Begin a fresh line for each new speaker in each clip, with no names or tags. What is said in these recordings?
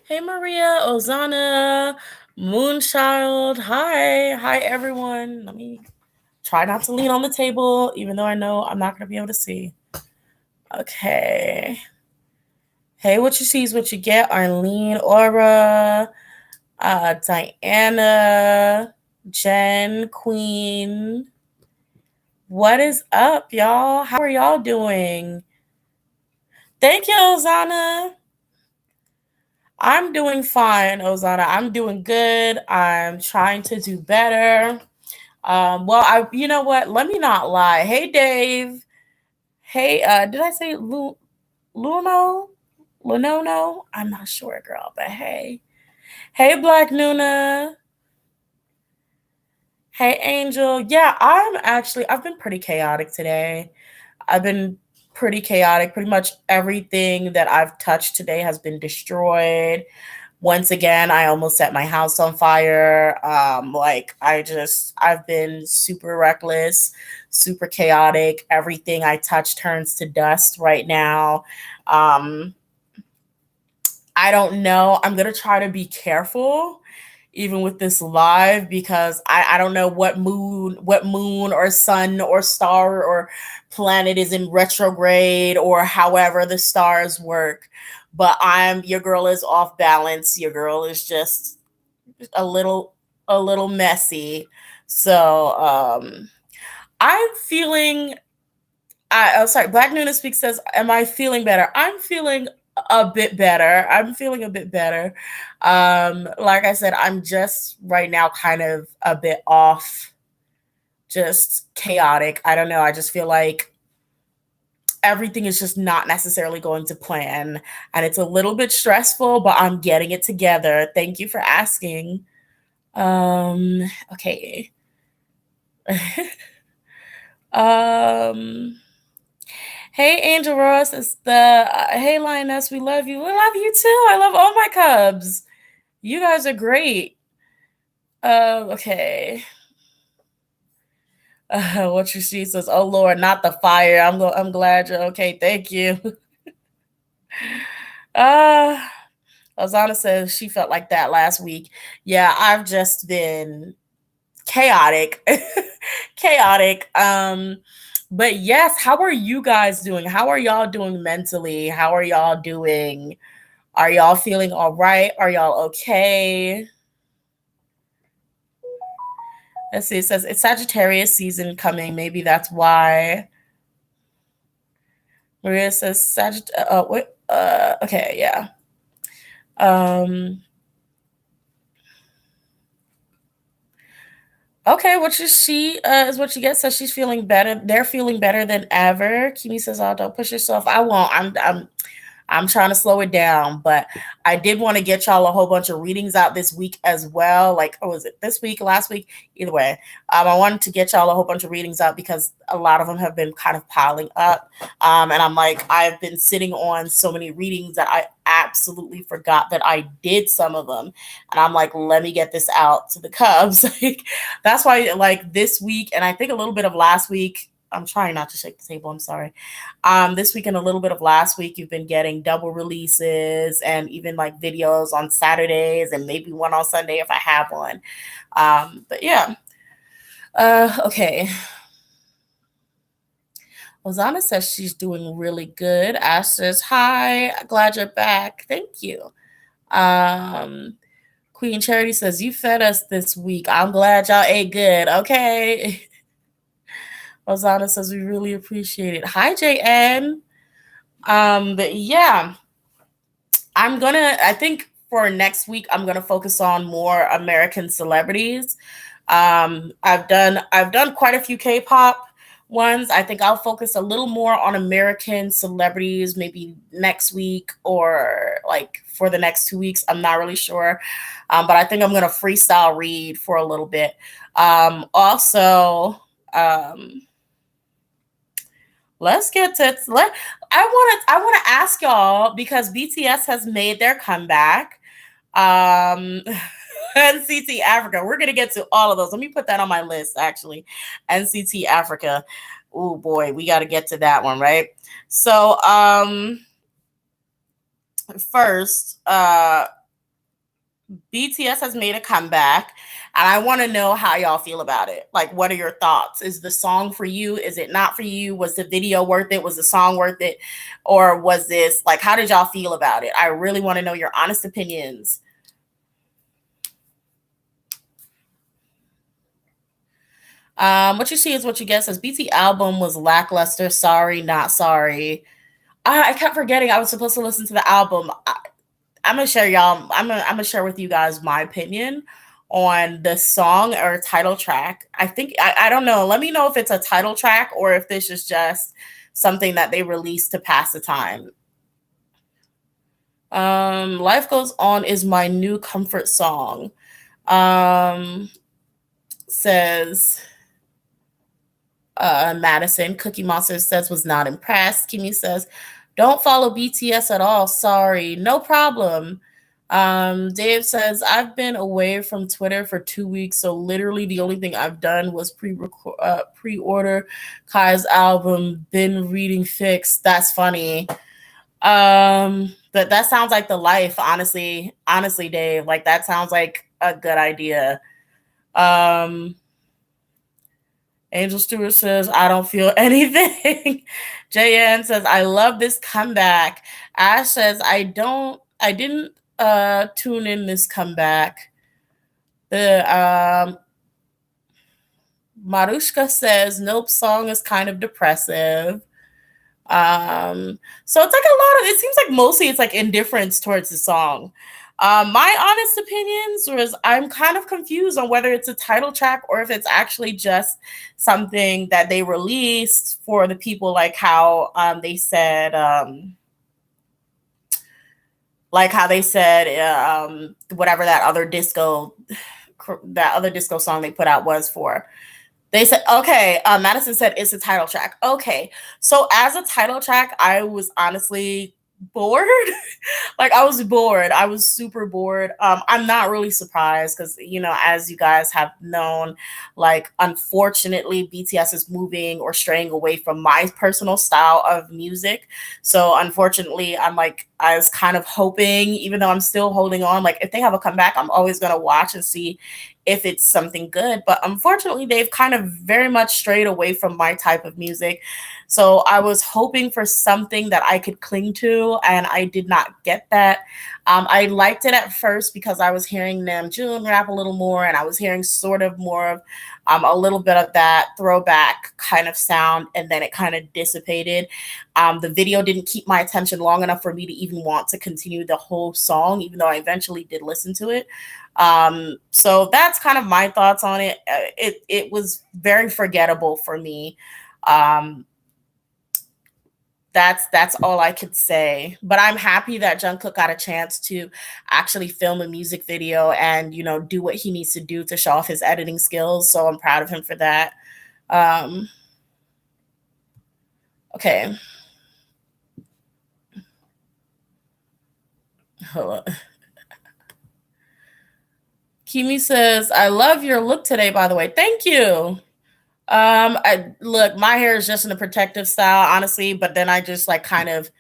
Hey Maria, Ozana, Moonchild. Hi everyone. Let me try not to lean on the table, even though I know I'm not gonna be able to see. Okay. Hey, what you see is what you get. Arlene, Aura, Diana, Jen, Queen. What is up, y'all? How are y'all doing? Thank you, Ozana. I'm doing fine, Ozana. I'm doing good. I'm trying to do better. You know what? Let me not lie. Hey, Dave. Hey, did I say Luno? Lunono? I'm not sure, girl, but hey. Hey, Black Nuna. Hey, Angel. Yeah, I've been pretty chaotic today. I've been pretty chaotic. Pretty much everything that I've touched today has been destroyed. Once again, I almost set my house on fire. I've been super reckless, super chaotic. Everything I touch turns to dust right now. Um, I don't know. I'm gonna try to be careful even with this live because I don't know what moon or sun or star or planet is in retrograde or however the stars work. But your girl is off balance. Your girl is just a little messy. So I'm feeling oh, sorry. Black Nuna Speaks says, "Am I feeling better?" I'm feeling a bit better. I'm feeling a bit better. Like I said, I'm just right now kind of a bit off, just chaotic. I don't know. I just feel like everything is just not necessarily going to plan, and it's a little bit stressful, but I'm getting it together. Thank you for asking. Okay. um. Hey, Angel Ross, it's the hey Lioness, we love you. We love you too. I love all my Cubs. You guys are great. Okay. What you see says, "Oh Lord, not the fire." I'm glad you're okay. Thank you. uh Ozana says she felt like that last week. Yeah, I've just been chaotic. Chaotic. But yes, how are you guys doing? How are y'all doing mentally? How are y'all doing? Are y'all feeling all right? Are y'all okay? Let's see. It says it's Sagittarius season coming. Maybe that's why. Maria says Sagittarius. Wait. Okay. Yeah. Um. Okay. What you she is what you get. Says she's feeling better. They're feeling better than ever. Kimi says, "Oh, don't push yourself." I won't. I'm trying to slow it down, but I did want to get y'all a whole bunch of readings out this week as well. Like, oh, was it this week, last week? Either way, I wanted to get y'all a whole bunch of readings out because a lot of them have been kind of piling up. And I'm like, I've been sitting on so many readings that I absolutely forgot that I did some of them. And I'm like, let me get this out to the Cubs. Like, that's why, like, this week, and I think a little bit of last week, I'm trying not to shake the table. I'm sorry. This week and a little bit of last week, you've been getting double releases and even like videos on Saturdays and maybe one on Sunday if I have one. But yeah. Okay. Ozana says she's doing really good. Ash says, "Hi, glad you're back. Thank you." Um, Queen Charity says, "You fed us this week. I'm glad y'all ate good." Okay. Ozana says, "We really appreciate it." Hi, JN. But yeah, I think for next week, I'm gonna focus on more American celebrities. I've done quite a few K-pop ones. I think I'll focus a little more on American celebrities maybe next week or like for the next 2 weeks. I'm not really sure. But I think I'm gonna freestyle read for a little bit. Also, um, let's get to let I want to ask y'all because BTS has made their comeback. Um NCT Africa. We're gonna get to all of those. Let me put that on my list actually. NCT Africa. Oh boy, we got to get to that one, right? So first, BTS has made a comeback, and I want to know how y'all feel about it. Like, what are your thoughts? Is the song for you? Is it not for you? Was the video worth it? Was the song worth it? Or was this like, how did y'all feel about it? I really want to know your honest opinions. What you see is what you get. Says BT album was lackluster. Sorry, not sorry. I kept forgetting I was supposed to listen to the album. I'm gonna share y'all. I'm gonna share with you guys my opinion on the song or title track. I think I don't know. Let me know if it's a title track or if this is just something that they released to pass the time. Life Goes On is my new comfort song. Um, says Madison. Cookie Monster says was not impressed. Kimmy says, don't follow BTS at all. Sorry. No problem. Dave says, I've been away from Twitter for 2 weeks, so literally the only thing I've done was pre-order Kai's album. Been reading Fix. That's funny. But that sounds like the life, honestly. Honestly, Dave. Like that sounds like a good idea. Angel Stewart says, I don't feel anything. JN says, I love this comeback. Ash says, I didn't tune in this comeback. The Marushka says, nope, song is kind of depressive. So it's like a lot of, it seems like mostly it's like indifference towards the song. My honest opinions was I'm kind of confused on whether it's a title track or if it's actually just something that they released for the people, they said, whatever that other disco song they put out was for. They said, okay, Madison said it's a title track. Okay, so as a title track, I was honestly bored. Like I was bored. I was super bored. I'm not really surprised because, as you guys have known, like unfortunately, BTS is moving or straying away from my personal style of music. So unfortunately, I was kind of hoping, even though I'm still holding on, like if they have a comeback, I'm always going to watch and see if it's something good. But unfortunately, they've kind of very much strayed away from my type of music. So I was hoping for something that I could cling to, and I did not get that. I liked it at first because I was hearing Namjoon rap a little more, and I was hearing sort of more of a little bit of that throwback kind of sound, and then it kind of dissipated. The video didn't keep my attention long enough for me to even want to continue the whole song, even though I eventually did listen to it. So that's kind of my thoughts on it. It was very forgettable for me. That's all I could say. But I'm happy that Jungkook got a chance to actually film a music video and, do what he needs to do to show off his editing skills. So I'm proud of him for that. Okay. Hold on. Kimi says, I love your look today, by the way. Thank you. Look, my hair is just in a protective style, honestly, but then I just kind of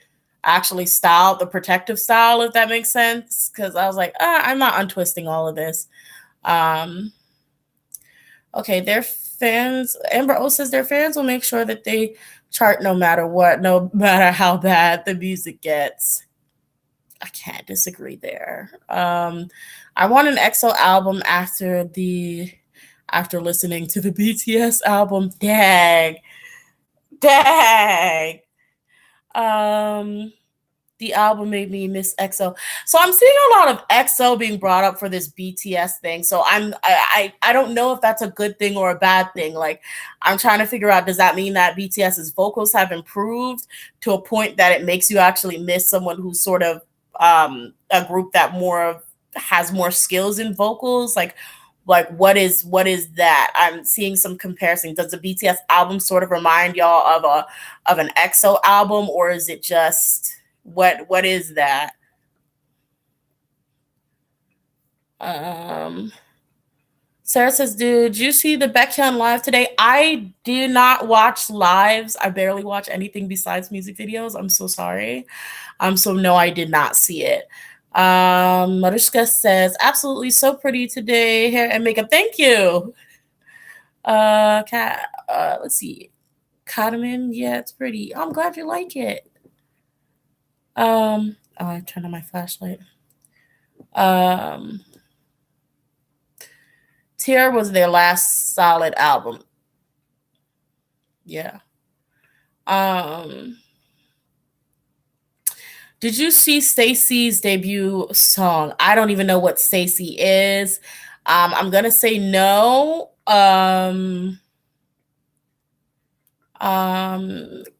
actually styled the protective style, if that makes sense. Cause I was like, I'm not untwisting all of this. Okay, their fans, Amber O says their fans will make sure that they chart no matter what, no matter how bad the music gets. I can't disagree there. I want an EXO album after listening to the BTS album. Dang. The album made me miss EXO. So I'm seeing a lot of EXO being brought up for this BTS thing. So I don't know if that's a good thing or a bad thing. Like I'm trying to figure out, does that mean that BTS's vocals have improved to a point that it makes you actually miss someone who's sort of a group that has more skills in vocals? Like what is that? I'm seeing some comparison. Does the BTS album sort of remind y'all of an EXO album, or is it just what is that? Sarah says, did you see the Baekhyun live today? I did not watch lives. I barely watch anything besides music videos. I'm so sorry. So no, I did not see it. Mariska says, absolutely so pretty today. Hair and makeup. Thank you. Let's see. Cardamom. Yeah, it's pretty. I'm glad you like it. Oh, I turned on my flashlight. Um, Tear was their last solid album. Yeah. Um, did you see Stacey's debut song? I don't even know what Stacey is. I'm gonna say no.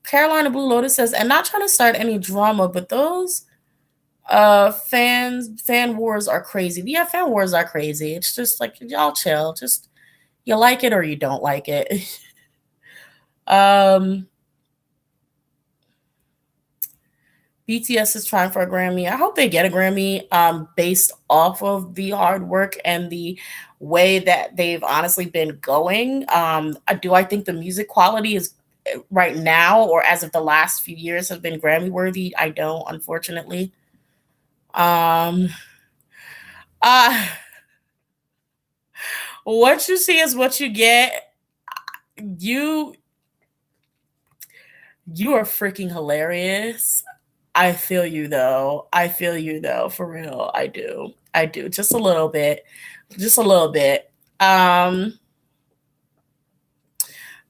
Carolina Blue Lotus says, and not trying to start any drama, but those fan wars are crazy. Yeah, fan wars are crazy. It's just like y'all chill. Just you like it or you don't like it. um BTS is trying for a Grammy. I hope they get a Grammy based off of the hard work and the way that they've honestly been going. Do I think the music quality is right now or as of the last few years have been Grammy worthy? I don't, unfortunately. Um uh what you see is what you get. You you are freaking hilarious. I feel you though. I feel you though, for real. I do. I do. Just a little bit. Just a little bit. Um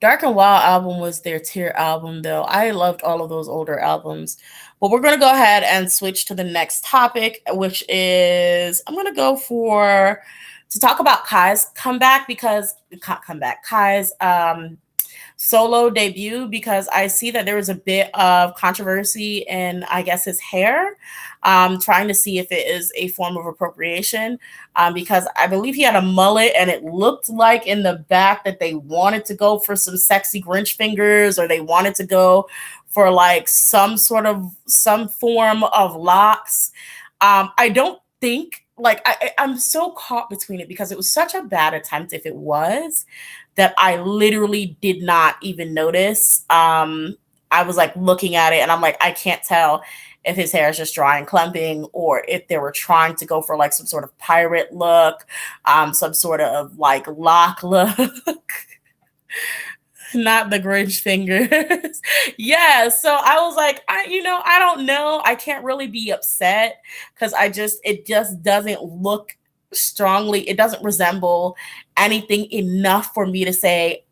Dark and Wild album was their tier album though. I loved all of those older albums. But we're gonna go ahead and switch to the next topic, which is I'm gonna go for to talk about Kai's comeback because Kai's solo debut because I see that there was a bit of controversy in, I guess, his hair, trying to see if it is a form of appropriation. Because I believe he had a mullet and it looked like in the back that they wanted to go for some sexy Grinch fingers or they wanted to go for like some form of locks. I don't think like I'm so caught between it because it was such a bad attempt if it was that I literally did not even notice. I was like looking at it and I'm like, I can't tell if his hair is just dry and clumping or if they were trying to go for like some sort of pirate look, some sort of like lock look. Not the Grinch fingers. Yeah. So I was like, I don't know. I can't really be upset because it just doesn't look strongly, it doesn't resemble anything enough for me to say,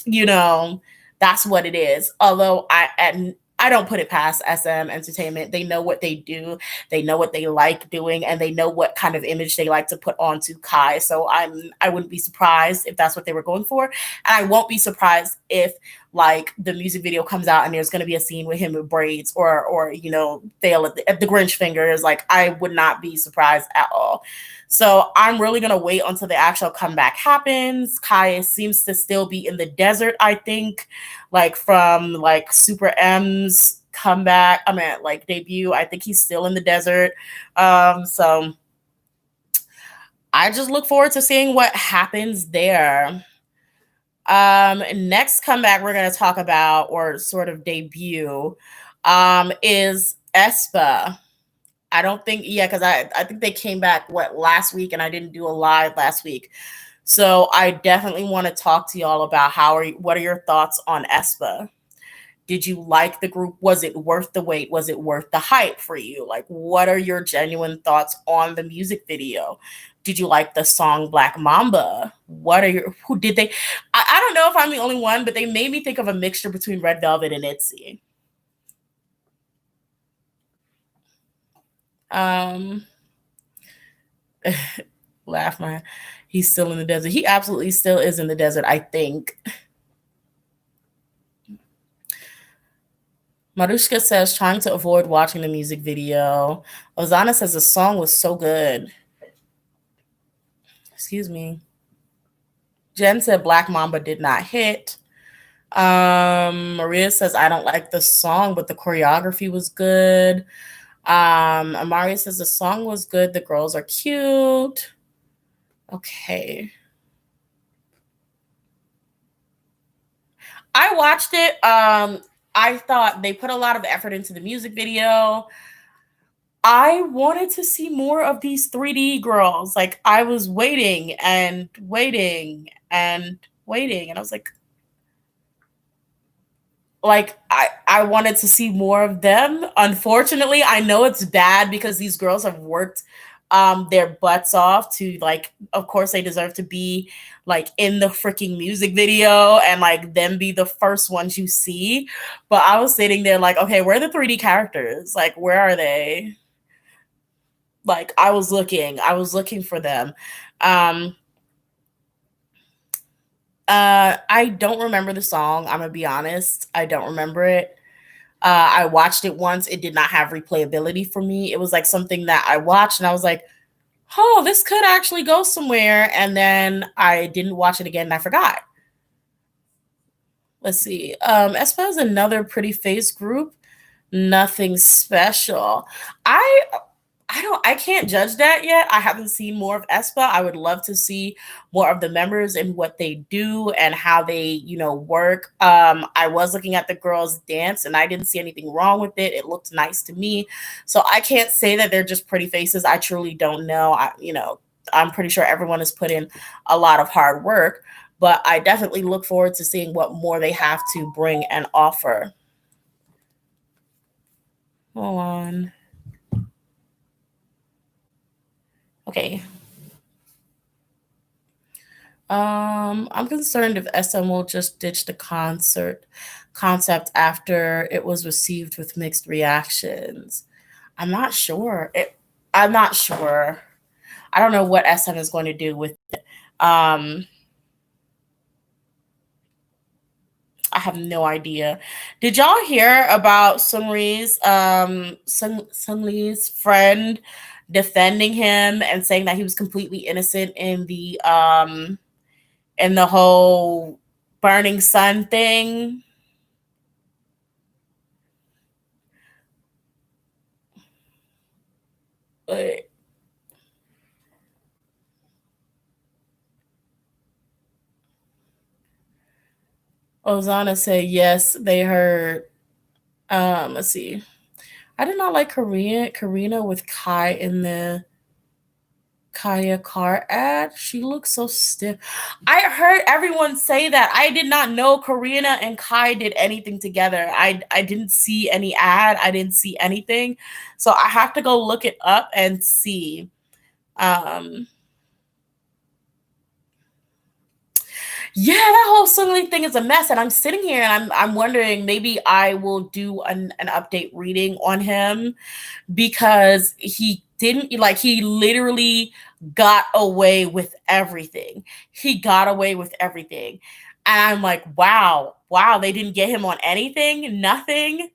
you know, that's what it is. Although I don't put it past SM Entertainment. They know what they do. They know what they like doing, and they know what kind of image they like to put onto Kai. So I wouldn't be surprised if that's what they were going for, and I won't be surprised if like the music video comes out and there's going to be a scene with him with braids or fail at the Grinch fingers. Like I would not be surprised at all. So I'm really gonna wait until the actual comeback happens. Kai seems to still be in the desert, I think, like from like Super M's comeback. I mean, like debut. I think he's still in the desert. So I just look forward to seeing what happens there. Next comeback we're gonna talk about or sort of debut is Aespa. I don't think, yeah, because I think they came back last week, and I didn't do a live last week. So I definitely want to talk to y'all about what are your thoughts on Aespa? Did you like the group? Was it worth the wait? Was it worth the hype for you? Like, what are your genuine thoughts on the music video? Did you like the song Black Mamba? Who did they? I don't know if I'm the only one, but they made me think of a mixture between Red Velvet and ITZY. Um, Laugh my he's still in the desert. He absolutely still is in the desert, I think. Marushka says trying to avoid watching the music video. Ozana says the song was so good. Excuse me. Jen said Black Mamba did not hit. Maria says I don't like the song, but the choreography was good. Amari says the song was good. The girls are cute. Okay. I watched it. I thought they put a lot of effort into the music video. I wanted to see more of these 3D girls. Like I was waiting and waiting and waiting, and I was like I wanted to see more of them. Unfortunately, I know it's bad because these girls have worked their butts off to, like, of course they deserve to be like in the freaking music video and like them be the first ones you see. But I was sitting there like, okay, where are the 3D characters? Like where are they? Like I was looking for them. Um I don't remember the song. I'm gonna be honest. I don't remember it. I watched it once. It did not have replayability for me. It was like something that I watched and I was like, oh, this could actually go somewhere. And then I didn't watch it again and I forgot. Let's see. Aespa is another pretty face group. Nothing special. I I can't judge that yet. I haven't seen more of Aespa. I would love to see more of the members and what they do and how they, work. I was looking at the girls dance and I didn't see anything wrong with it. It looked nice to me. So I can't say that they're just pretty faces. I truly don't know. I'm pretty sure everyone has put in a lot of hard work, but I definitely look forward to seeing what more they have to bring and offer. Hold on. Okay. I'm concerned if SM will just ditch the concert concept after it was received with mixed reactions. I'm not sure. I'm not sure. I don't know what SM is going to do with it. Um, I have no idea. Did y'all hear about Seungri's friend defending him and saying that he was completely innocent in the whole burning sun thing? But Ozana said yes, they heard. Let's see. I did not like Karina with Kai in the Kaya car ad. She looks so stiff. I heard everyone say that. I did not know Karina and Kai did anything together. I didn't see any ad. I didn't see anything. So I have to go look it up and see. Um Yeah, that whole Seungri thing is a mess, and I'm sitting here and I'm wondering maybe I will do an update reading on him because he didn't, like, he literally got away with everything. He got away with everything. And I'm like, wow, they didn't get him on anything, nothing.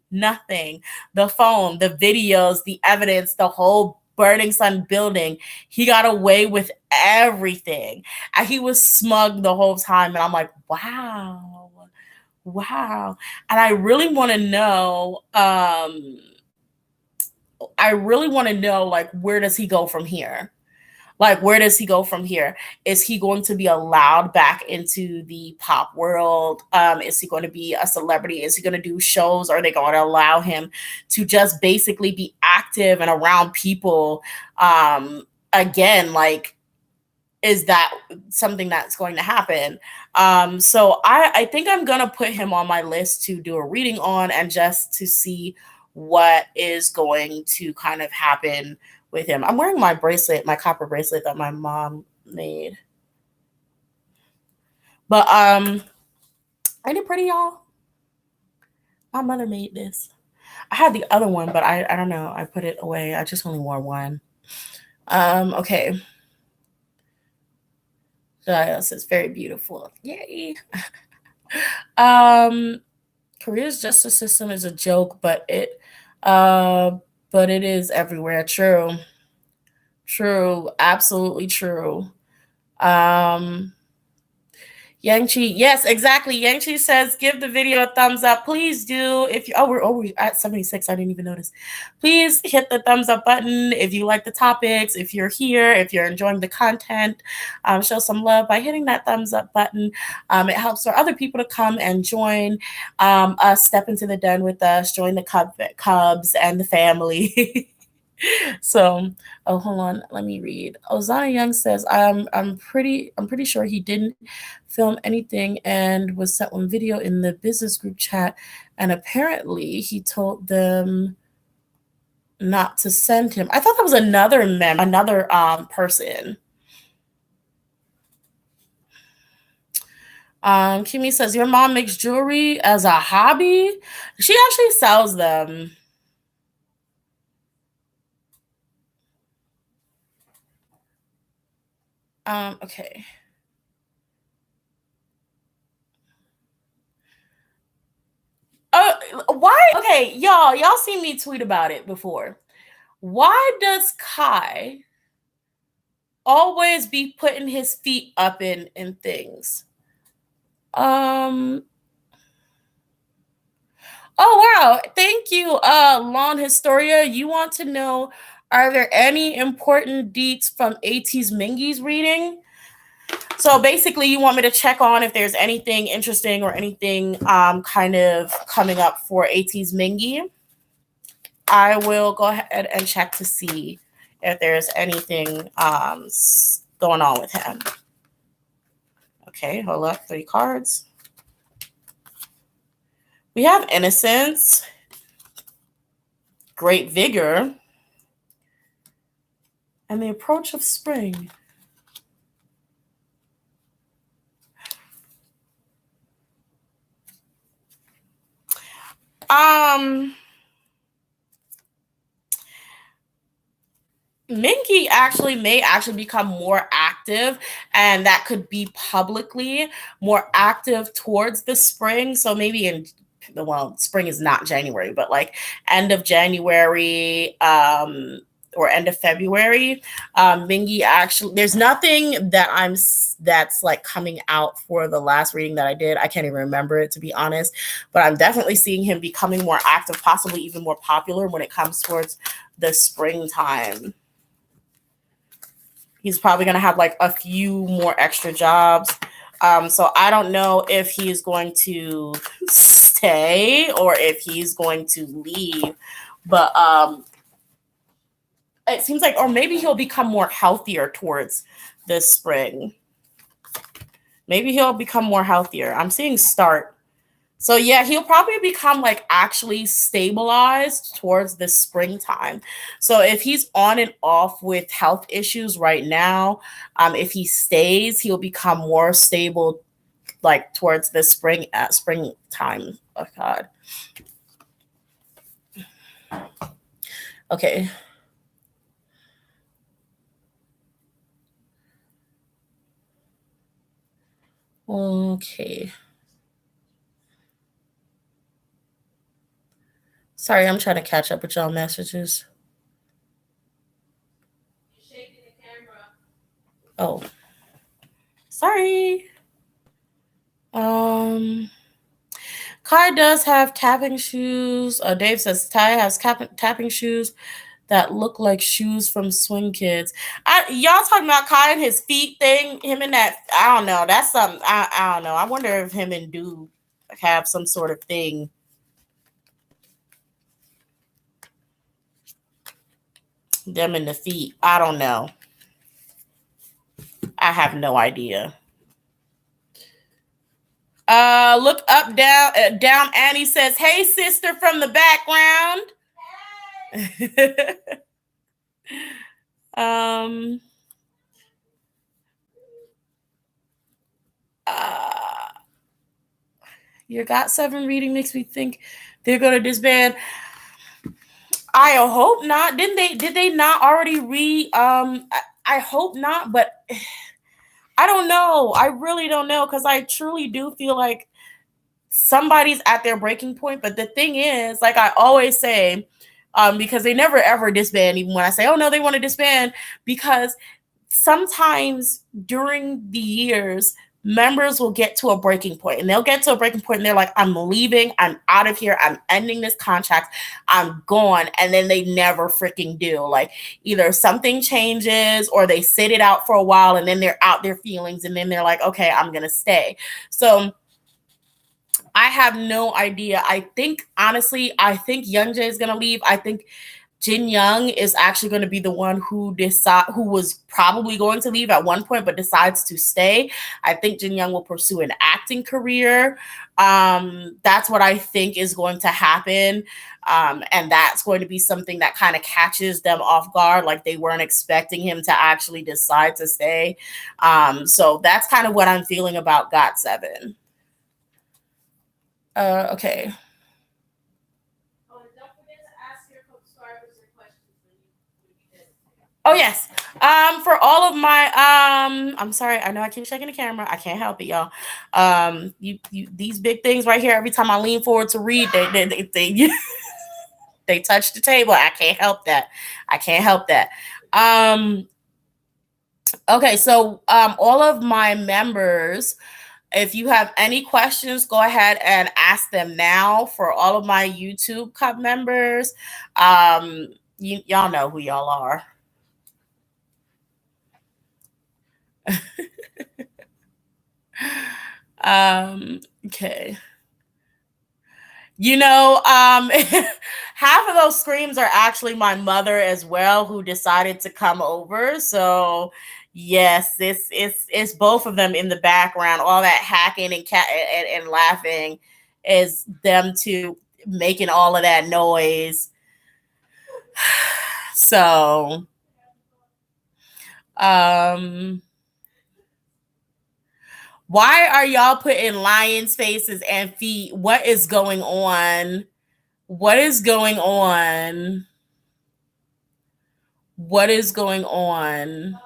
The phone, the videos, the evidence, the whole burning sun building. He got away with everything. And he was smug the whole time. And I'm like, wow. And I really want to know, like, where does he go from here? Like, where does he go from here? Is he going to be allowed back into the pop world? Is he going to be a celebrity? Is he going to do shows? Are they going to allow him to just basically be active and around people again? Like, is that something that's going to happen? So I think I'm gonna put him on my list to do a reading on and just to see what is going to kind of happen with him. I'm wearing my bracelet, my copper bracelet that my mom made. But ain't it pretty, y'all? My mother made this. I had the other one, but I don't know. I put it away. I just only wore one. Okay. Says very beautiful. Yay. um Korea's justice system is a joke, uh but it is everywhere. True, absolutely true. Um Yangchi, yes, exactly. Yangchi says, give the video a thumbs up. Please do. If you, we're at 76. I didn't even notice. Please hit the thumbs up button if you like the topics. If you're here, if you're enjoying the content, show some love by hitting that thumbs up button. It helps for other people to come and join us, step into the den with us, join the Cubs and the family. So, oh, hold on, let me read. Ozana Young says, I'm pretty sure he didn't film anything and was sent one video in the business group chat, and apparently he told them not to send him. I thought that was another person. Kimmy says, your mom makes jewelry as a hobby? She actually sells them. Okay. Why? Okay, y'all seen me tweet about it before. Why does Kai always be putting his feet up in things? Oh wow, thank you, Lawn Historia. You want to know, are there any important deets from Ateez Mingy's reading? So basically, you want me to check on if there's anything interesting or anything kind of coming up for Ateez Mingy. I will go ahead and check to see if there's anything going on with him. Okay, hold up, 3 cards. We have Innocence, Great Vigor, and the Approach of Spring. Minky may become more active, and that could be publicly more active towards the spring. So maybe spring is not January, but like end of January, or end of February. Mingy actually, there's nothing that's like coming out for the last reading that I did. I can't even remember it, to be honest, but I'm definitely seeing him becoming more active, possibly even more popular when it comes towards the springtime. He's probably going to have like a few more extra jobs. So I don't know if he's going to stay or if he's going to leave, but it seems like, or maybe he'll become more healthier towards this spring. Maybe he'll become more healthier. I'm seeing start. So yeah, he'll probably become like actually stabilized towards the springtime. So if he's on and off with health issues right now, if he stays, he'll become more stable like towards the springtime. Oh God. Okay. Okay. Sorry, I'm trying to catch up with y'all messages. Oh, sorry. Kai does have tapping shoes. Dave says Ty has tapping shoes that look like shoes from Swing Kids. Y'all talking about Kai and his feet thing? Him and that? I don't know. That's something. I don't know. I wonder if him and Dude have some sort of thing. Them and the feet. I don't know. I have no idea. Look up, down. Annie says, "Hey, sister from the background." Your GOT7 reading makes me think they're going to disband. I hope not. Did they not already I hope not, but I don't know. I really don't know, because I truly do feel like somebody's at their breaking point. But the thing is, like I always say, because they never ever disband, even when I say, oh no, they want to disband, because sometimes during the years, members will get to a breaking point, and they'll get to a breaking point and they're like, I'm leaving, I'm out of here, I'm ending this contract, I'm gone. And then they never freaking do. Like either something changes or they sit it out for a while and then they're out their feelings and then they're like, okay, I'm going to stay. So I have no idea. I think, honestly, Young Jay is going to leave. I think Jin Young is actually going to be the one who was probably going to leave at one point, but decides to stay. I think Jin Young will pursue an acting career. That's what I think is going to happen. And that's going to be something that kind of catches them off guard. Like they weren't expecting him to actually decide to stay. So that's kind of what I'm feeling about GOT7. Okay. Oh yes. For all of my I'm sorry, I know I keep checking the camera. I can't help it, y'all. You these big things right here, every time I lean forward to read, they they touch the table. I can't help that. I can't help that. Okay, so all of my members, if you have any questions, go ahead and ask them now. For all of my YouTube Cup members, y'all know who y'all are. Okay. You know, half of those screams are actually my mother as well, who decided to come over. So yes, it's both of them in the background. All that hacking and laughing is them to making all of that noise. So why are y'all putting lions' faces and feet? What is going on? What is going on? What is going on?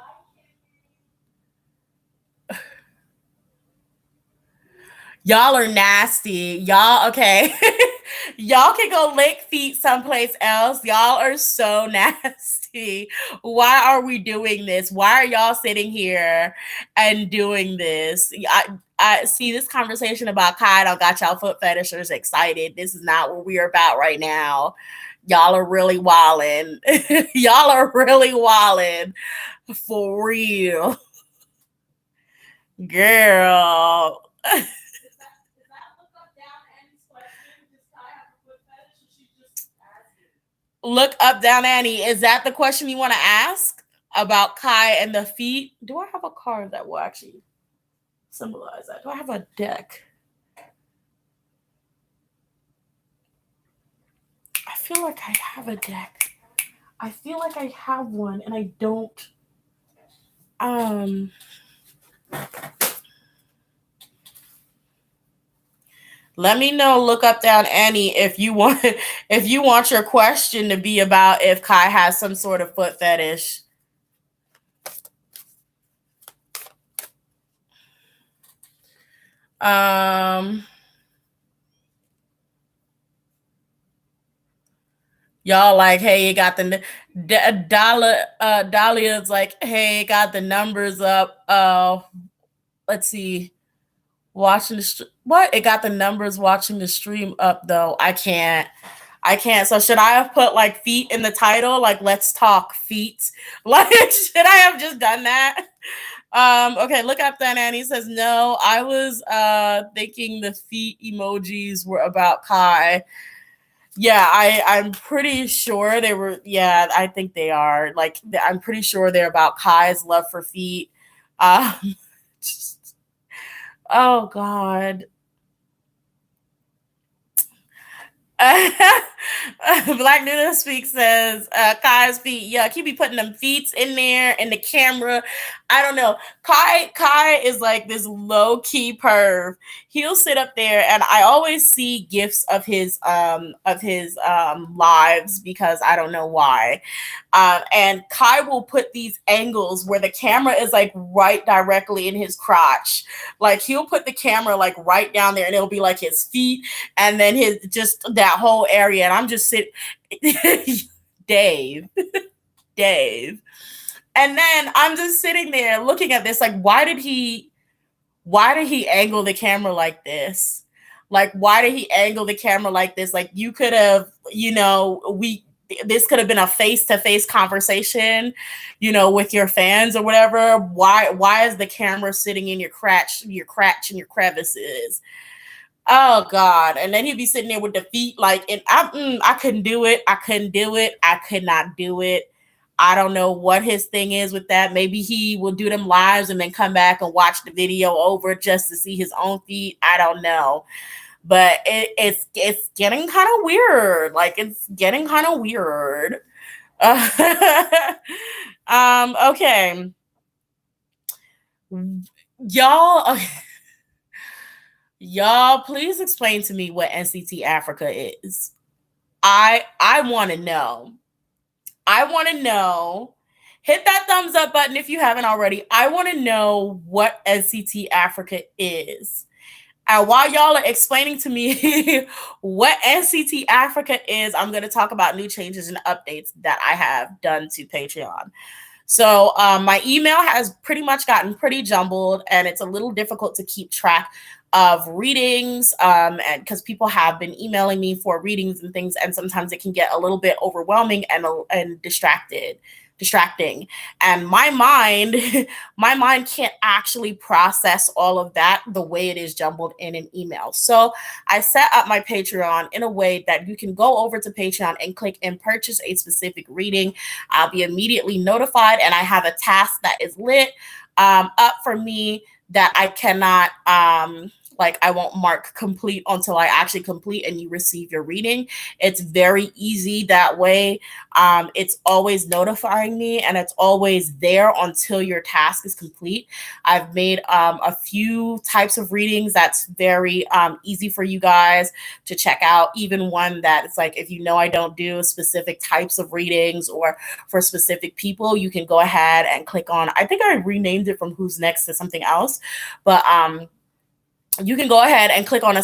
Y'all are nasty. Y'all, okay. Y'all can go lick feet someplace else. Y'all are so nasty. Why are we doing this? Why are y'all sitting here and doing this? I see this conversation about Kai got y'all foot fetishers excited. This is not what we're about right now. Y'all are really wildin'. Y'all are really wildin'. For real. Girl. Look up, down, Annie. Is that the question you want to ask about Kai and the feet? Do I have a card that will actually symbolize that? Do I have a deck? I feel like I have a deck. I feel like I have one and I don't. Let me know, look up, down, Annie, if you want your question to be about if Kai has some sort of foot fetish. Y'all like, hey, you got the Dahlia's like, hey, got the numbers up. Let's see. Watching what? It got the numbers watching the stream up though. I can't. So should I have put like feet in the title? Like, let's talk feet. Like, should I have just done that? Okay, look up then. Annie says, no, I was thinking the feet emojis were about Kai. Yeah, I'm pretty sure they were. Yeah, I think they are. Like, I'm pretty sure they're about Kai's love for feet. Oh God. Black Noodle Speak says, Kai's feet. Yeah, he be putting them feet in there in the camera. I don't know. Kai is like this low key perv. He'll sit up there, and I always see gifs of his lives because I don't know why. And Kai will put these angles where the camera is like right directly in his crotch. Like he'll put the camera like right down there, and it'll be like his feet, and then his just that whole area. And I'm just sitting, Dave. And then I'm just sitting there looking at this, like, why did he angle the camera like this? Like, why did he angle the camera like this? Like, you could have, this could have been a face-to-face conversation, with your fans or whatever. Why is the camera sitting in your crotch and your crevices? Oh God. And then he'd be sitting there with the feet like, and I couldn't do it. I couldn't do it. I could not do it. I don't know what his thing is with that. Maybe he will do them lives and then come back and watch the video over just to see his own feet. I don't know. But it's getting kind of weird. Like it's getting kind of weird. Okay. Y'all y'all please explain to me what NCT Africa is. I want to know. I want to know. Hit that thumbs up button if you haven't already. I want to know what NCT Africa is. And while y'all are explaining to me what NCT Africa is, I'm going to talk about new changes and updates that I have done to Patreon. So my email has pretty much gotten pretty jumbled, and it's a little difficult to keep track of readings, and because people have been emailing me for readings and things, and sometimes it can get a little bit overwhelming and distracting. And my mind, my mind can't actually process all of that the way it is jumbled in an email. So I set up my Patreon in a way that you can go over to Patreon and click and purchase a specific reading. I'll be immediately notified, and I have a task that is lit up for me that I cannot like I won't mark complete until I actually complete and you receive your reading. It's very easy that way. It's always notifying me, and it's always there until your task is complete. I've made a few types of readings that's very easy for you guys to check out. Even one that it's like, if you know I don't do specific types of readings or for specific people, you can go ahead and click on, I think I renamed it from Who's Next to something else, but you can go ahead and click on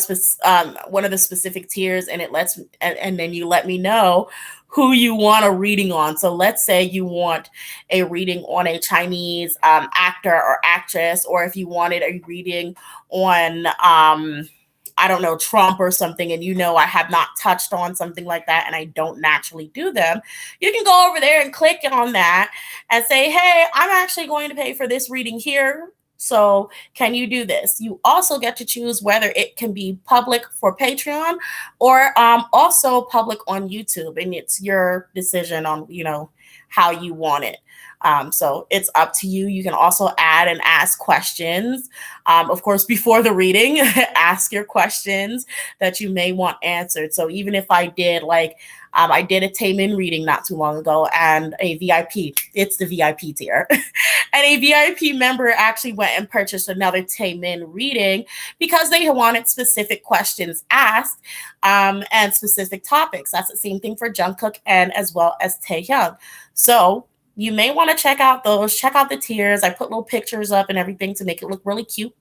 one of the specific tiers, and it lets and then you let me know who you want a reading on. So let's say you want a reading on a Chinese actor or actress, or if you wanted a reading on I don't know, Trump or something, and you know I have not touched on something like that and I don't naturally do them, you can go over there and click on that and say, hey, I'm actually going to pay for this reading here. So can you do this? You also get to choose whether it can be public for Patreon or also public on YouTube, and it's your decision on how you want it. So it's up to you. You can also add and ask questions. Of course, before the reading, ask your questions that you may want answered. So even if I did I did a Taemin reading not too long ago, and a VIP, it's the VIP tier. And a VIP member actually went and purchased another Taemin reading because they wanted specific questions asked and specific topics. That's the same thing for Jungkook and as well as Taehyung. So you may want to check out those. Check out the tiers. I put little pictures up and everything to make it look really cute.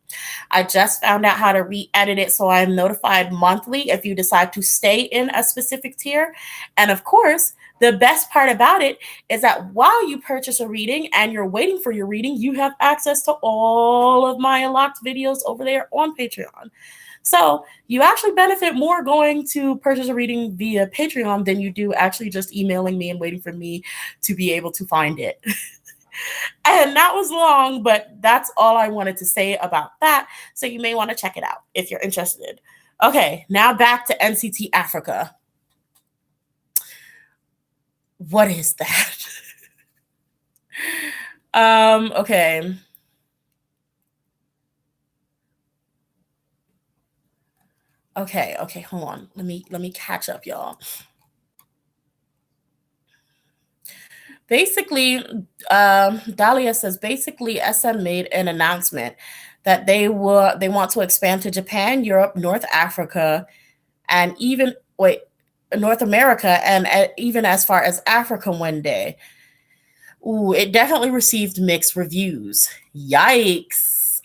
I just found out how to re-edit it, so I'm notified monthly if you decide to stay in a specific tier. And of course, the best part about it is that while you purchase a reading and you're waiting for your reading, you have access to all of my unlocked videos over there on Patreon. So you actually benefit more going to purchase a reading via Patreon than you do actually just emailing me and waiting for me to be able to find it. And that was long, but that's all I wanted to say about that. So you may want to check it out if you're interested. Okay, now back to NCT Africa. What is that? Okay. Okay, hold on. Let me catch up, y'all. Basically, Dahlia says basically SM made an announcement that they want to expand to Japan, Europe, North Africa, and even North America, and even as far as Africa one day. Ooh, it definitely received mixed reviews. Yikes.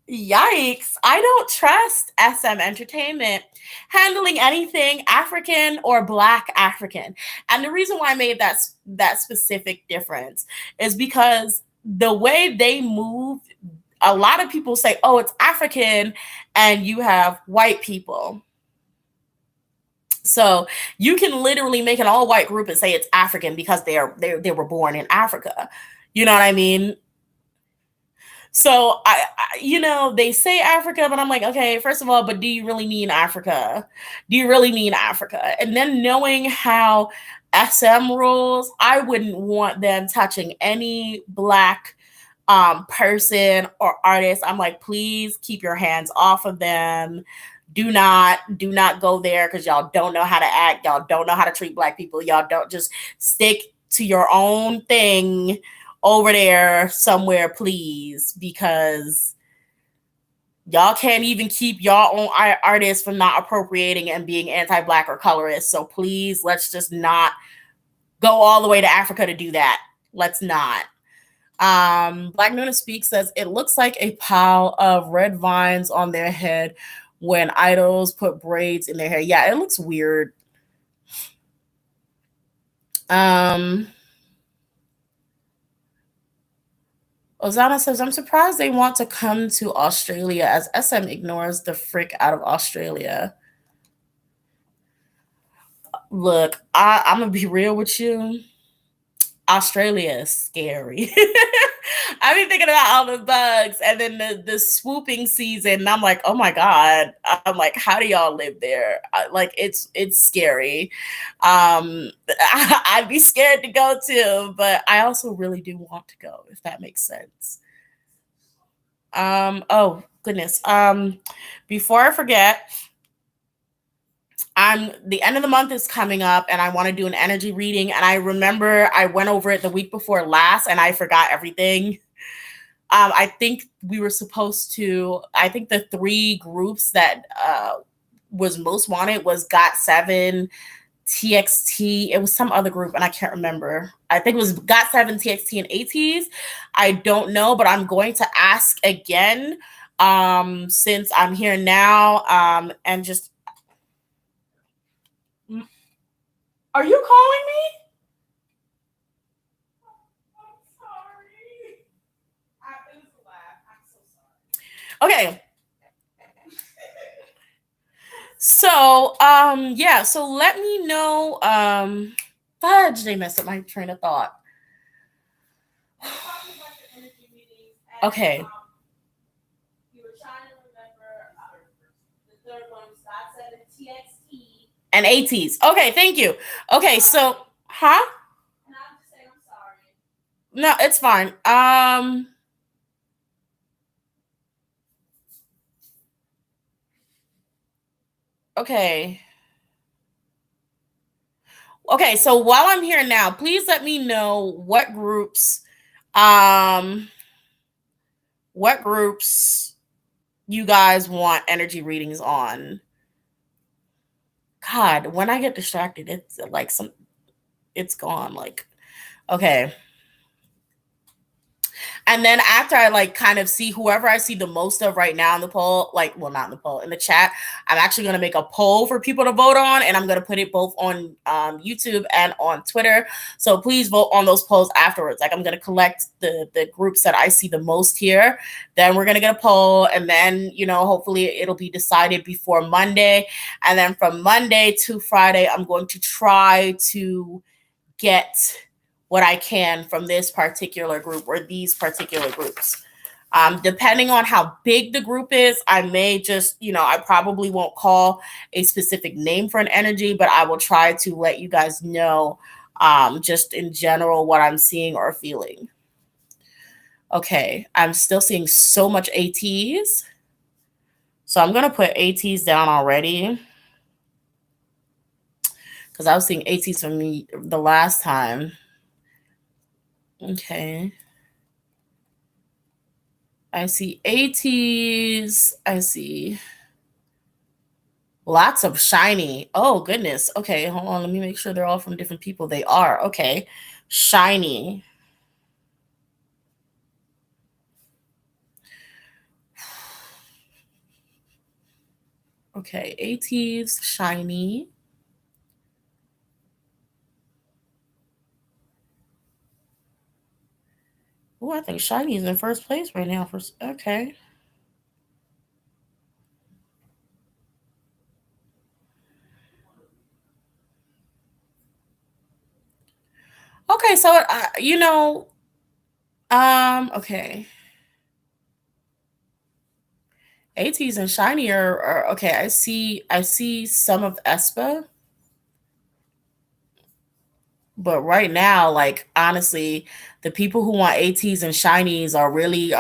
Yikes. I don't trust SM Entertainment handling anything African or Black African. And the reason why I made that specific difference is because the way they move, a lot of people say, oh, it's African, and you have white people. So you can literally make an all white group and say it's African because they were born in Africa. You know what I mean? So they say Africa, but I'm like, okay, first of all, but do you really mean Africa? Do you really mean Africa? And then knowing how SM rules, I wouldn't want them touching any black person or artist. I'm like, please keep your hands off of them. Do not go there because y'all don't know how to act. Y'all don't know how to treat black people. Y'all don't, just stick to your own thing over there somewhere, please, because y'all can't even keep y'all own artists from not appropriating and being anti-black or colorist. So please, let's just not go all the way to Africa to do that. Let's not. Black Nuna Speak says it looks like a pile of red vines on their head when idols put braids in their hair. Yeah, it looks weird. Ozana says, I'm surprised they want to come to Australia as SM ignores the frick out of Australia. Look, I'm going to be real with you. Australia is scary. I've been thinking about all the bugs and then the swooping season. And I'm like, oh my God. I'm like, how do y'all live there? Like, it's scary. I'd be scared to go too, but I also really do want to go, if that makes sense. Oh goodness. Before I forget, the end of the month is coming up and I want to do an energy reading. And I remember I went over it the week before last and I forgot everything. I think we were supposed to, I think the 3 groups that was most wanted was GOT7, TXT. It was some other group and I can't remember. I think it was GOT7, TXT, and Ateez. I don't know, but I'm going to ask again since I'm here now and just. Are you calling me? I'm sorry. It was a laugh. I'm so sorry. Okay. So, yeah, so let me know. Fudge, they messed up my train of thought. Okay. You were trying to remember the third one was GOT7, TXT, and Ateez. Okay, thank you. Okay, so, huh? And I'm just saying I'm sorry. No, it's fine. Okay. Okay, so while I'm here now, please let me know what groups you guys want energy readings on. God, when I get distracted, it's like it's gone. Like, okay. And then after I like kind of see whoever I see the most of right now in the poll, like, well, not in the poll, in the chat, I'm actually going to make a poll for people to vote on, and I'm going to put it both on YouTube and on Twitter. So please vote on those polls afterwards. Like, I'm going to collect the groups that I see the most here. Then we're going to get a poll, and then, hopefully it'll be decided before Monday. And then from Monday to Friday, I'm going to try to get what I can from this particular group or these particular groups. Depending on how big the group is, I may just, I probably won't call a specific name for an energy, but I will try to let you guys know just in general what I'm seeing or feeling. Okay, I'm still seeing so much Ateez. So I'm going to put Ateez down already because I was seeing Ateez from me the last time. Okay. I see Ateez. I see lots of shiny. Oh, goodness. Okay, hold on. Let me make sure they're all from different people. They are. Okay. Shiny. Okay, Ateez, shiny. Oh, I think shiny is in first place right now. Okay. Okay, so okay. Ateez and Shiny are okay. I see some of Aespa, but right now, like honestly, the people who want Ateez and Shinies are really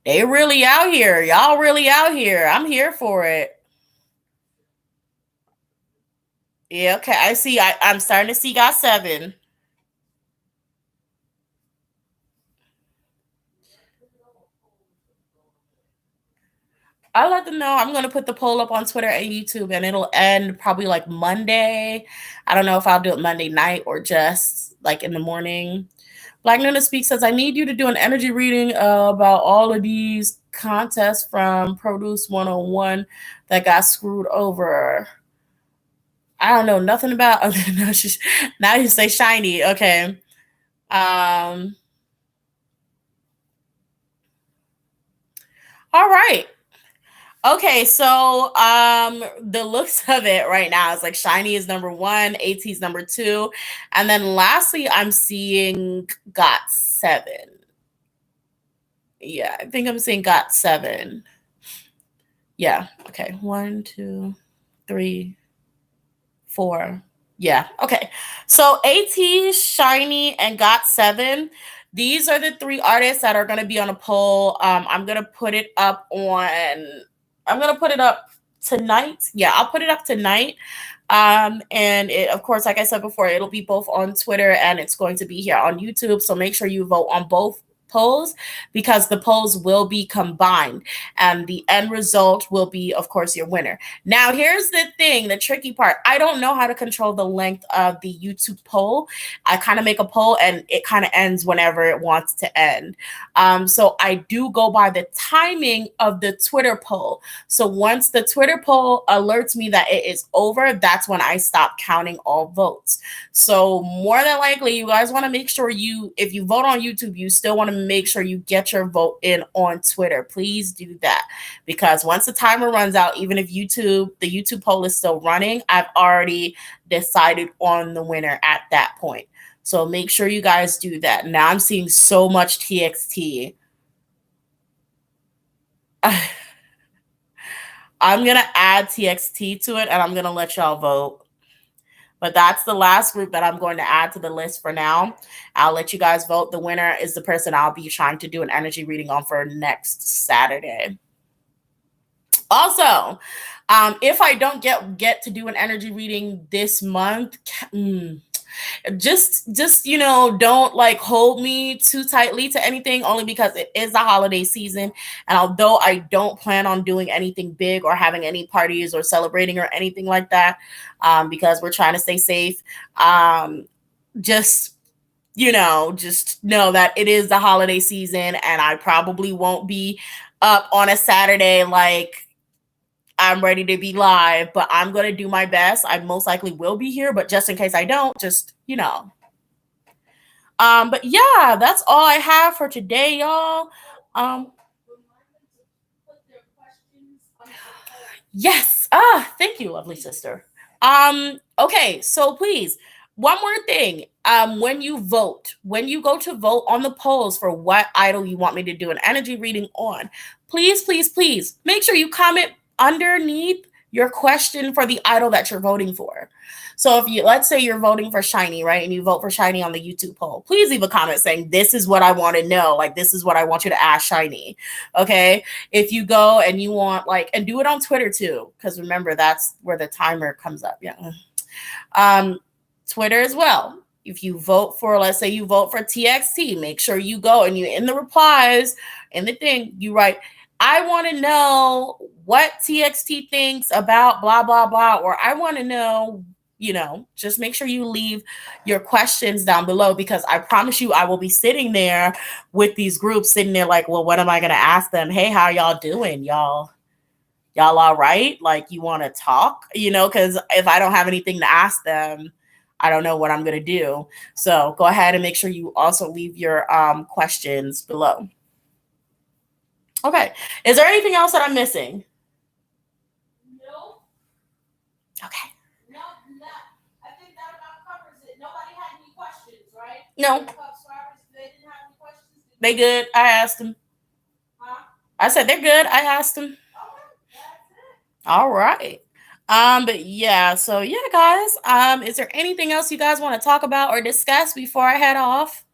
they really out here. Y'all really out here. I'm here for it. Yeah, okay. I'm starting to see got seven. I'll let them know. I'm gonna put the poll up on Twitter and YouTube, and it'll end probably like Monday. I don't know if I'll do it Monday night or just like in the morning. Black Nuna Speak says, I need you to do an energy reading about all of these contests from Produce 101 that got screwed over. I don't know nothing about. Okay, now you say shiny. Okay. Um. All right. Okay, so the looks of it right now is like Shiny is number one, AT is number two, and then lastly I'm seeing Got seven. Yeah, I think I'm seeing Got seven. Yeah. Okay. One, two, three, four. Yeah. Okay. So AT, Shiny, and Got seven. These are the three artists that are going to be on a poll. I'm going to put it up on. I'm going to put it up tonight. Yeah, I'll put it up tonight. And it, of course, like I said before, it'll be both on Twitter and it's going to be here on YouTube. So make sure you vote on both polls because the polls will be combined and the end result will be, of course, your winner. Now, here's the thing, the tricky part. I don't know how to control the length of the YouTube poll. I kind of make a poll and it kind of ends whenever it wants to end. So I do go by the timing of the Twitter poll. So once the Twitter poll alerts me that it is over, that's when I stop counting all votes. So more than likely, you guys want to make sure if you vote on YouTube, you still want to make sure you get your vote in on Twitter. Please do that because once the timer runs out, even if the YouTube poll is still running, I've already decided on the winner at that point. So make sure you guys do that. Now I'm seeing so much TXT. I'm going to add TXT to it and I'm going to let y'all vote. But that's the last group that I'm going to add to the list for now. I'll let you guys vote. The winner is the person I'll be trying to do an energy reading on for next Saturday. Also, if I don't get to do an energy reading this month, just don't like hold me too tightly to anything only because it is the holiday season and although I don't plan on doing anything big or having any parties or celebrating or anything like that because we're trying to stay safe, just just know that it is the holiday season and I probably won't be up on a Saturday like I'm ready to be live, but I'm going to do my best. I most likely will be here, but just in case I don't, just. But yeah, that's all I have for today, y'all. Um, yes. Thank you, lovely sister. Okay, so please, one more thing. When you go to vote on the polls for what idol you want me to do an energy reading on, please, please, please make sure you comment underneath your question for the idol that you're voting for. So if let's say you're voting for Shiny, right? And you vote for Shiny on the YouTube poll, please leave a comment saying, this is what I want to know. Like, this is what I want you to ask Shiny. Okay. If you go and you want and do it on Twitter too, because remember, that's where the timer comes up. Yeah. Twitter as well. If you vote for, let's say you vote for TXT, make sure you go and you in the replies in the thing, you write, I want to know what TXT thinks about blah, blah, blah, or I want to know, just make sure you leave your questions down below because I promise you I will be sitting there with these groups sitting there like, well, what am I going to ask them? Hey, how y'all doing? Y'all all right? Like, you want to talk, because if I don't have anything to ask them, I don't know what I'm going to do. So go ahead and make sure you also leave your questions below. Okay. Is there anything else that I'm missing? No. Okay. No, I think that about covers it. Nobody had any questions, right? No. They didn't have any questions. They good. I asked them. I said they're good. I asked them. All right. But yeah, so yeah, guys. Is there anything else you guys want to talk about or discuss before I head off?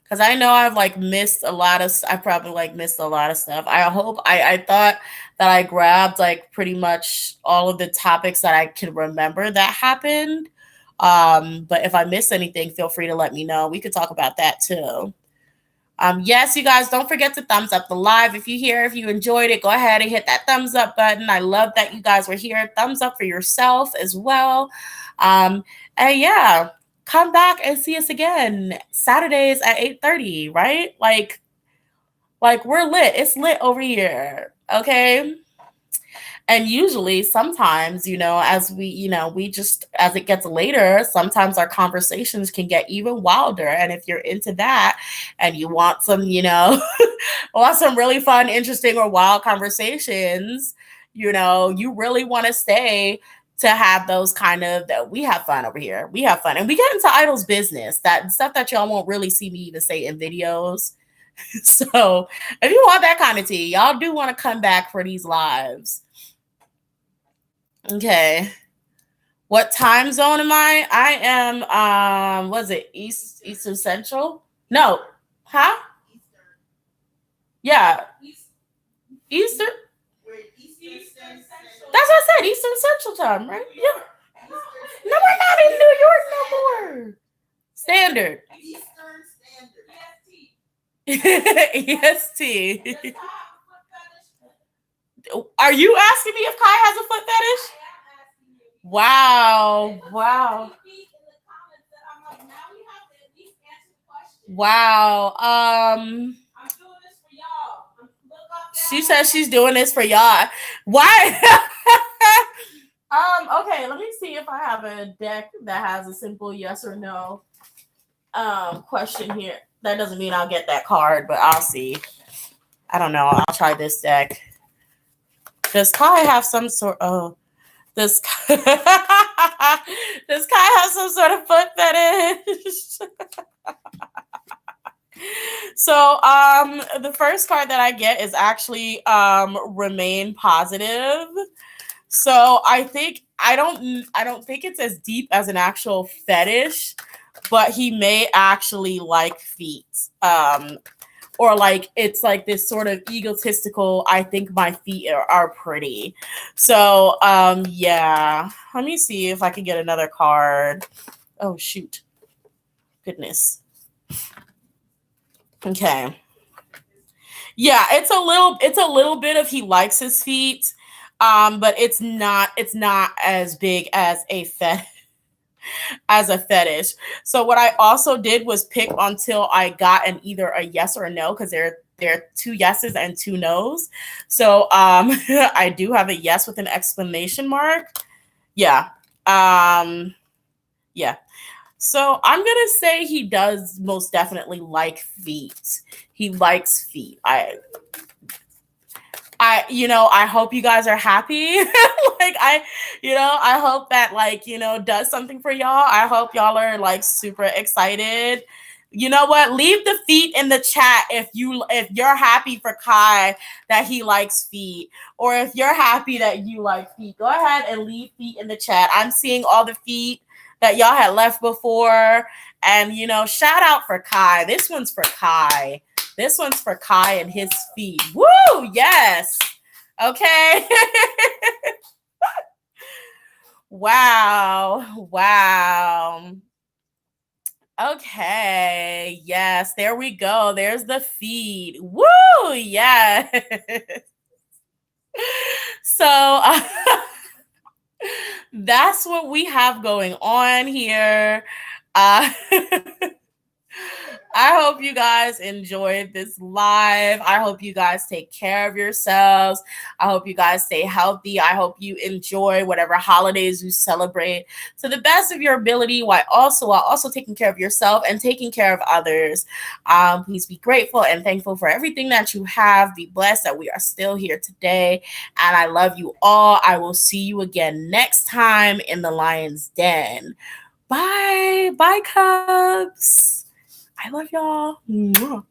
Because I know I've like missed a lot of. I probably like missed a lot of stuff. I thought that I grabbed like pretty much all of the topics that I can remember that happened. But if I missed anything, feel free to let me know. We could talk about that too. Yes, you guys, don't forget to thumbs up the live. If you here, if you enjoyed it, go ahead and hit that thumbs up button. I love that you guys were here. Thumbs up for yourself as well. Um, and yeah, come back and see us again Saturdays at 8:30, right? Like we're lit. It's lit over here. Okay. And usually sometimes, as we just as it gets later, sometimes our conversations can get even wilder. And if you're into that and you want some, want some really fun, interesting, or wild conversations, you really want to stay to have those kind of that we have fun over here. We have fun. And we get into Idol's business, that stuff that y'all won't really see me even say in videos. So if you want that kind of tea, y'all do want to come back for these lives. Okay. What time zone am I? I am was it Eastern Central? No. Huh? Yeah. Eastern. That's what I said, Eastern Central time, right? Yeah. No, we're not in New York no more. Standard. Eastern Standard. EST. Are you asking me if Kai has a foot fetish? Wow. Wow. Wow. She says she's doing this for y'all. Why? Okay, let me see if I have a deck that has a simple yes or no question here. That doesn't mean I'll get that card, but I'll see. I don't know. I'll try this deck. Does Kai have some sort of does Kai have some sort of foot fetish? So the first card that I get is actually remain positive. So I don't think it's as deep as an actual fetish, but he may actually like feet. Or like it's like this sort of egotistical, I think my feet are pretty. So yeah, let me see if I can get another card. Oh shoot, goodness. Okay, yeah, it's a little bit of he likes his feet, but it's not as big as a fetish. So what I also did was pick until I got an either a yes or a no, because there are two yeses and two nos. So I do have a yes with an exclamation mark. Yeah. Yeah. So I'm gonna say he does most definitely like feet. He likes feet. I hope you guys are happy. I hope that does something for y'all. I hope y'all are like super excited. You know what? Leave the feet in the chat if you're happy for Kai that he likes feet, or if you're happy that you like feet. Go ahead and leave feet in the chat. I'm seeing all the feet that y'all had left before, and shout out for Kai. This one's for Kai. This one's for Kai and his feet. Woo! Yes. Okay. Wow. Wow. Okay. Yes. There we go. There's the feet. Woo! Yes. So that's what we have going on here. I hope you guys enjoyed this live. I hope you guys take care of yourselves. I hope you guys stay healthy. I hope you enjoy whatever holidays you celebrate to the best of your ability, while also taking care of yourself and taking care of others. Please be grateful and thankful for everything that you have. Be blessed that we are still here today. And I love you all. I will see you again next time in the Lion's Den. Bye. Bye, Cubs. I love y'all. Mwah.